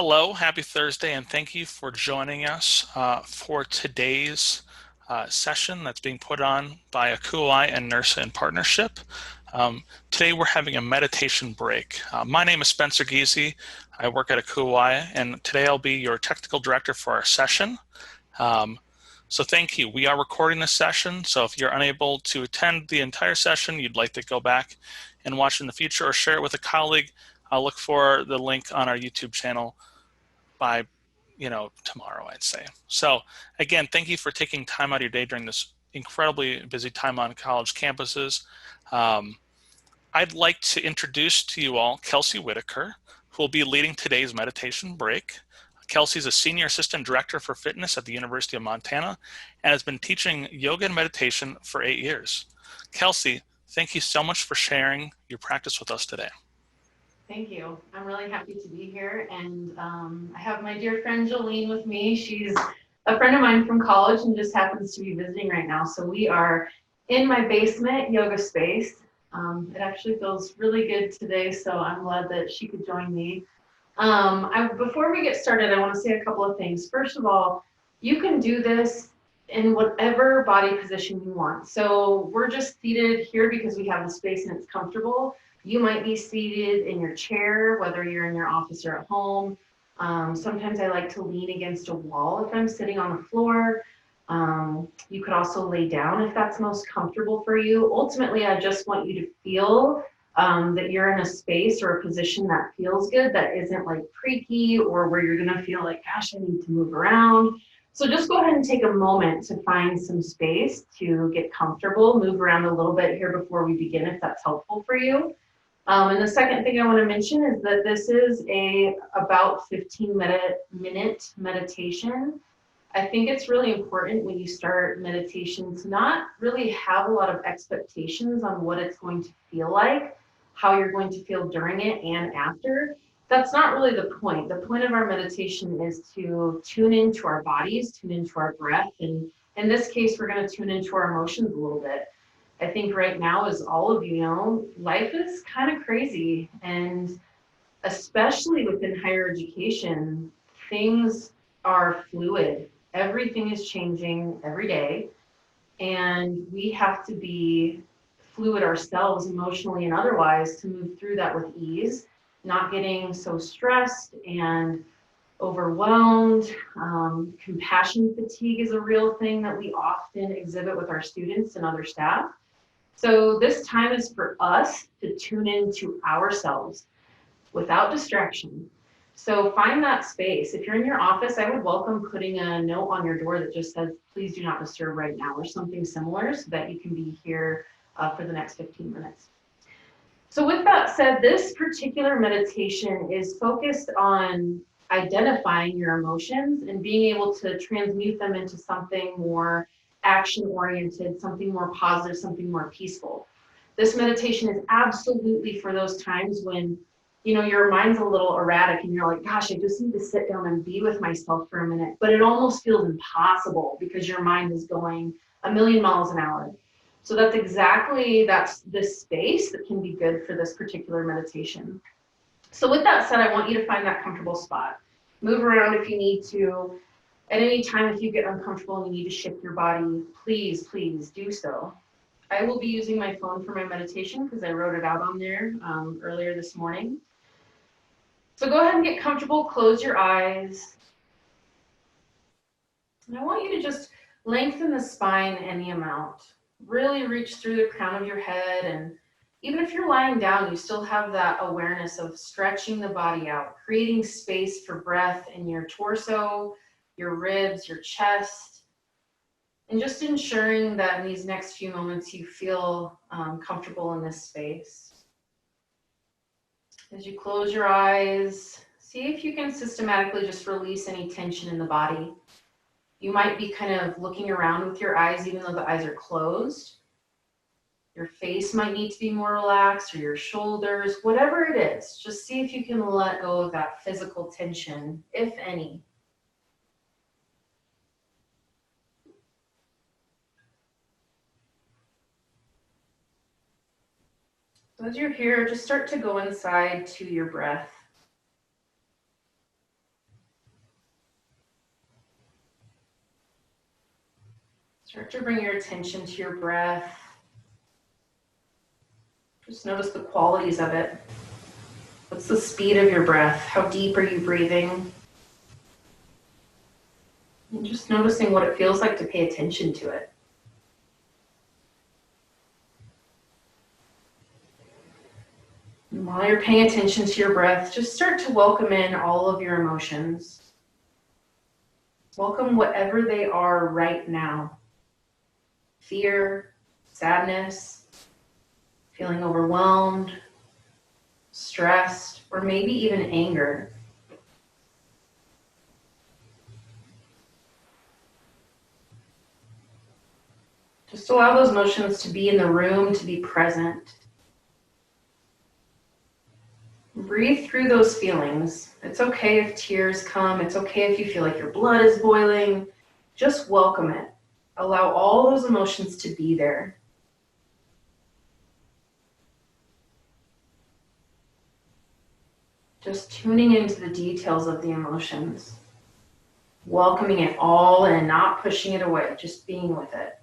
Hello, happy Thursday, and thank you for joining us for today's session that's being put on by ACUHO-I and NIRSA in partnership. Today we're having a meditation break. My name is Spencer Giese. I work at ACUHO-I, and today I'll be your technical director for our session. So thank you. We are recording this session, so if you're unable to attend the entire session, you'd like to go back and watch in the future or share it with a colleague, I'll look for the link on our YouTube channel by tomorrow, I'd say. So again, thank you for taking time out of your day during this incredibly busy time on college campuses. I'd like to introduce to you all Kelsey Whitaker, who will be leading today's meditation break. Kelsey is a Senior Assistant Director for Fitness at the University of Montana and has been teaching yoga and meditation for 8 years. Kelsey, thank you so much for sharing your practice with us today. Thank you. I'm really happy to be here, and I have my dear friend Jolene with me. She's a friend of mine from college and just happens to be visiting right now. So we are in my basement yoga space. It actually feels really good today, so I'm glad that she could join me. Before we get started, I want to say a couple of things. First of all, you can do this in whatever body position you want. So we're just seated here because we have the space and it's comfortable. You might be seated in your chair, whether you're in your office or at home. Sometimes I like to lean against a wall if I'm sitting on the floor. You could also lay down if that's most comfortable for you. Ultimately, I just want you to feel that you're in a space or a position that feels good, that isn't like creaky or where you're gonna feel like, gosh, I need to move around. So just go ahead and take a moment to find some space to get comfortable, move around a little bit here before we begin if that's helpful for you. And the second thing I want to mention is that this is about 15-minute meditation. I think it's really important when you start meditation to not really have a lot of expectations on what it's going to feel like, how you're going to feel during it and after. That's not really the point. The point of our meditation is to tune into our bodies, tune into our breath, and in this case, we're going to tune into our emotions a little bit. I think right now, as all of you know, life is kind of crazy, and especially within higher education, things are fluid. Everything is changing every day, and we have to be fluid ourselves emotionally and otherwise to move through that with ease, not getting so stressed and overwhelmed. Compassion fatigue is a real thing that we often exhibit with our students and other staff. So this time is for us to tune into ourselves without distraction. So find that space. If you're in your office, I would welcome putting a note on your door that just says, please do not disturb right now, or something similar so that you can be here for the next 15 minutes. So with that said, this particular meditation is focused on identifying your emotions and being able to transmute them into something more action-oriented, something more positive, something more peaceful. This meditation is absolutely for those times when, you know, your mind's a little erratic and you're like, gosh, I just need to sit down and be with myself for a minute. But it almost feels impossible because your mind is going a million miles an hour. So that's this space that can be good for this particular meditation. So with that said, I want you to find that comfortable spot. Move around if you need to. At any time, if you get uncomfortable and you need to shift your body, please do so. I will be using my phone for my meditation because I wrote it out on there earlier this morning. So go ahead and get comfortable, close your eyes. And I want you to just lengthen the spine any amount. Really reach through the crown of your head, and even if you're lying down, you still have that awareness of stretching the body out, creating space for breath in your torso, your ribs, your chest, and just ensuring that in these next few moments you feel comfortable in this space. As you close your eyes, see if you can systematically just release any tension in the body. You might be kind of looking around with your eyes even though the eyes are closed. Your face might need to be more relaxed, or your shoulders, whatever it is. Just see if you can let go of that physical tension, if any. So as you're here, just start to go inside to your breath. Start to bring your attention to your breath. Just notice the qualities of it. What's the speed of your breath? How deep are you breathing? And just noticing what it feels like to pay attention to it. And while you're paying attention to your breath, just start to welcome in all of your emotions. Welcome whatever they are right now. Fear, sadness, feeling overwhelmed, stressed, or maybe even anger. Just allow those emotions to be in the room, to be present. Breathe through those feelings. It's okay if tears come. It's okay if you feel like your blood is boiling. Just welcome it. Allow all those emotions to be there. Just tuning into the details of the emotions. Welcoming it all and not pushing it away, just being with it.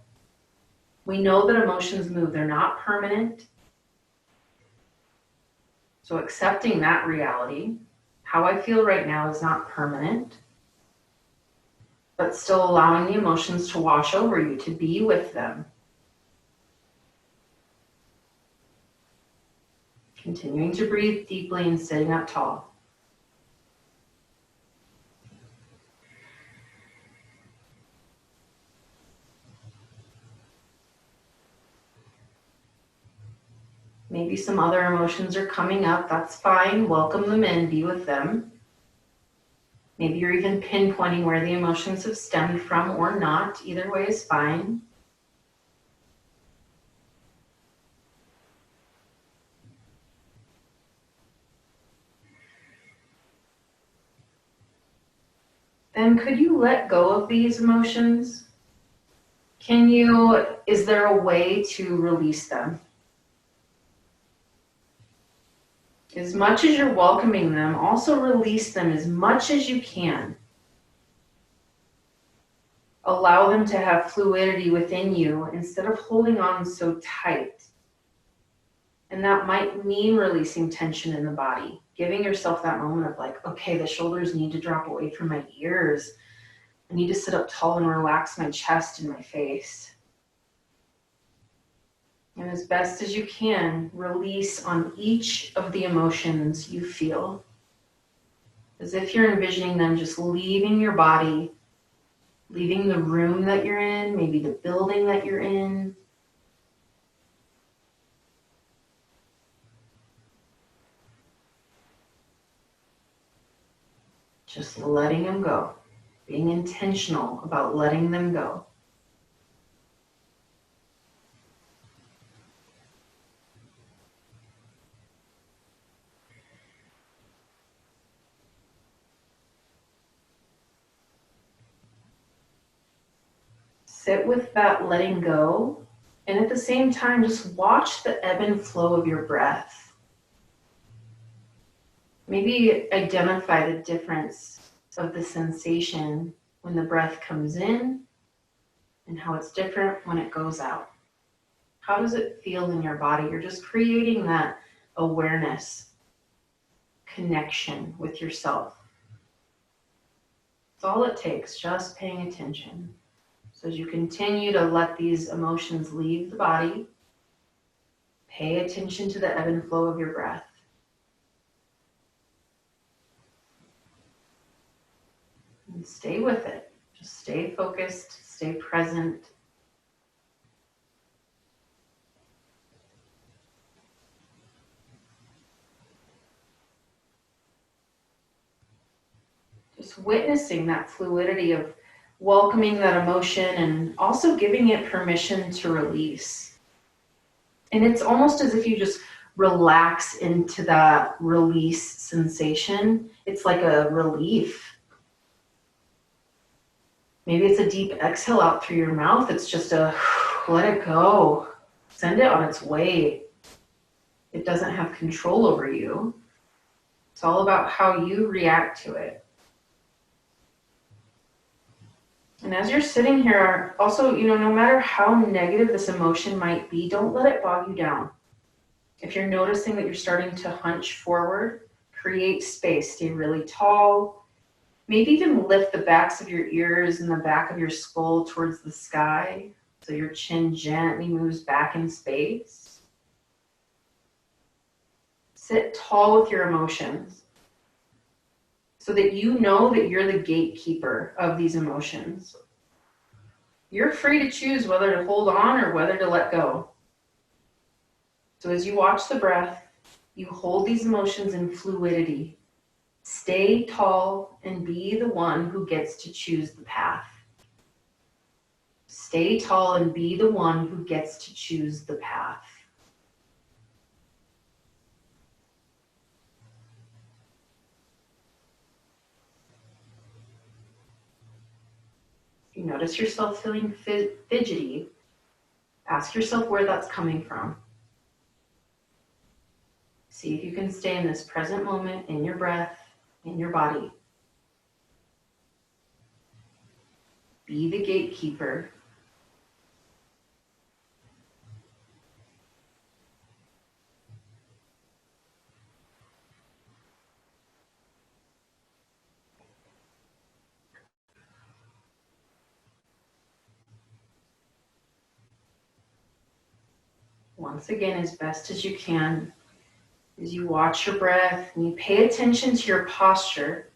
We know that emotions move. They're not permanent. So accepting that reality, how I feel right now is not permanent, but still allowing the emotions to wash over you, to be with them. Continuing to breathe deeply and sitting up tall. Maybe some other emotions are coming up. That's fine. Welcome them in. Be with them. Maybe you're even pinpointing where the emotions have stemmed from or not. Either way is fine. Then could you let go of these emotions? Is there a way to release them? As much as you're welcoming them, also release them as much as you can. Allow them to have fluidity within you instead of holding on so tight. And that might mean releasing tension in the body, giving yourself that moment of like, okay, the shoulders need to drop away from my ears. I need to sit up tall and relax my chest and my face. And as best as you can, release on each of the emotions you feel. As if you're envisioning them just leaving your body, leaving the room that you're in, maybe the building that you're in. Just letting them go, being intentional about letting them go. Sit with that letting go, and at the same time, just watch the ebb and flow of your breath. Maybe identify the difference of the sensation when the breath comes in and how it's different when it goes out. How does it feel in your body? You're just creating that awareness, connection with yourself. It's all it takes, just paying attention. So as you continue to let these emotions leave the body, pay attention to the ebb and flow of your breath. And stay with it. Just stay focused, stay present. Just witnessing that fluidity of welcoming that emotion and also giving it permission to release. And it's almost as if you just relax into that release sensation. It's like a relief. Maybe it's a deep exhale out through your mouth. It's just a let it go. Send it on its way. It doesn't have control over you. It's all about how you react to it. And as you're sitting here, also, no matter how negative this emotion might be, don't let it bog you down. If you're noticing that you're starting to hunch forward, create space, stay really tall. Maybe even lift the backs of your ears and the back of your skull towards the sky so your chin gently moves back in space. Sit tall with your emotions so that you know that you're the gatekeeper of these emotions. You're free to choose whether to hold on or whether to let go. So as you watch the breath, you hold these emotions in fluidity. Stay tall and be the one who gets to choose the path. Stay tall and be the one who gets to choose the path. If you notice yourself feeling fidgety, ask yourself where that's coming from. See if you can stay in this present moment in your breath, in your body. Be the gatekeeper. Once again, as best as you can, as you watch your breath and you pay attention to your posture,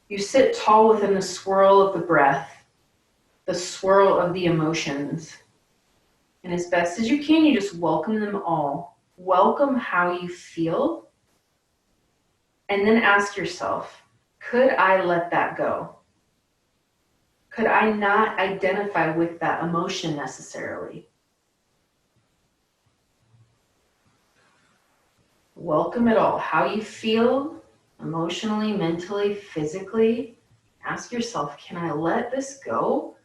you sit tall within the swirl of the breath, the swirl of the emotions. And as best as you can, you just welcome them all. Welcome how you feel. And then ask yourself, could I let that go? Could I not identify with that emotion necessarily? Welcome it all. How you feel emotionally, mentally, physically. Ask yourself, can I let this go?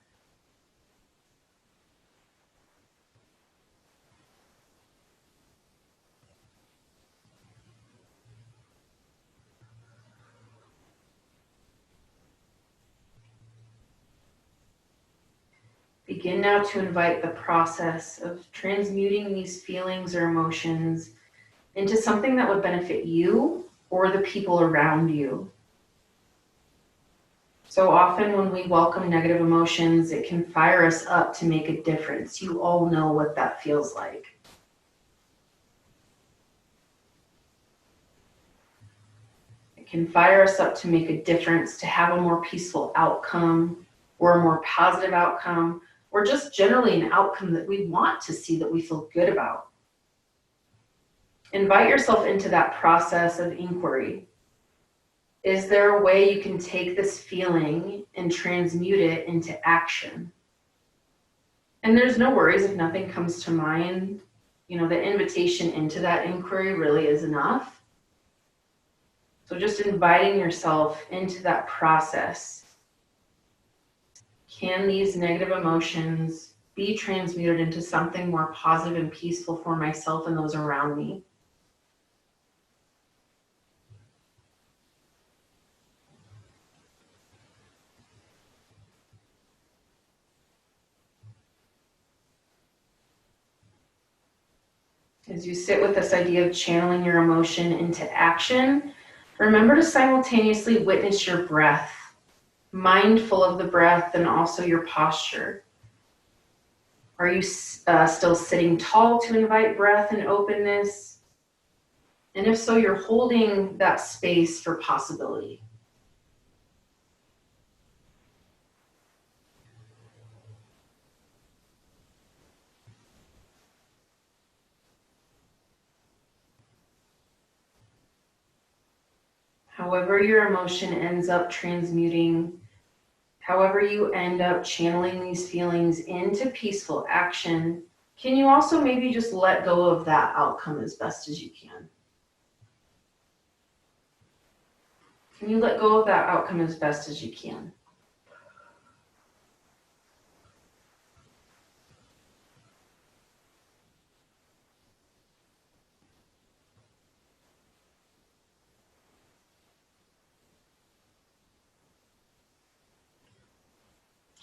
Begin now to invite the process of transmuting these feelings or emotions into something that would benefit you or the people around you. So often when we welcome negative emotions, it can fire us up to make a difference. You all know what that feels like. It can fire us up to make a difference, to have a more peaceful outcome or a more positive outcome, or just generally an outcome that we want to see, that we feel good about. Invite yourself into that process of inquiry. Is there a way you can take this feeling and transmute it into action? And there's no worries if nothing comes to mind. The invitation into that inquiry really is enough. So just inviting yourself into that process. Can these negative emotions be transmuted into something more positive and peaceful for myself and those around me? As you sit with this idea of channeling your emotion into action, remember to simultaneously witness your breath, mindful of the breath and also your posture. Are you still sitting tall to invite breath and openness? And if so, you're holding that space for possibility. However your emotion ends up transmuting, however you end up channeling these feelings into peaceful action, can you also maybe just let go of that outcome as best as you can? Can you let go of that outcome as best as you can?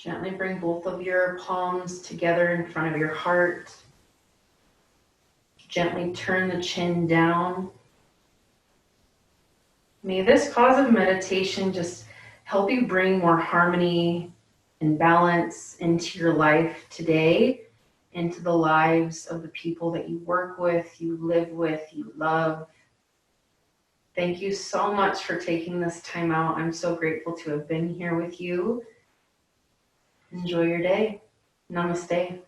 Gently bring both of your palms together in front of your heart. Gently turn the chin down. May this cause of meditation just help you bring more harmony and balance into your life today, into the lives of the people that you work with, you live with, you love. Thank you so much for taking this time out. I'm so grateful to have been here with you. Enjoy your day. Namaste.